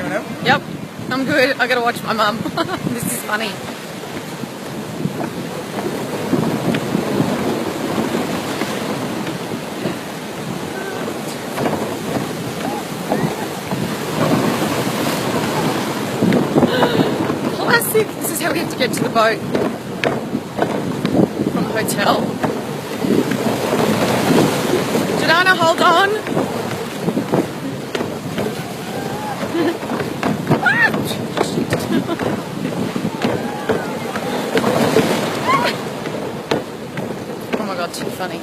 Yep, I'm good. I gotta watch my mum. This is funny. Classic. This is how we have to get to the boat from the hotel. Jordana, hold on. Oh my god, too funny.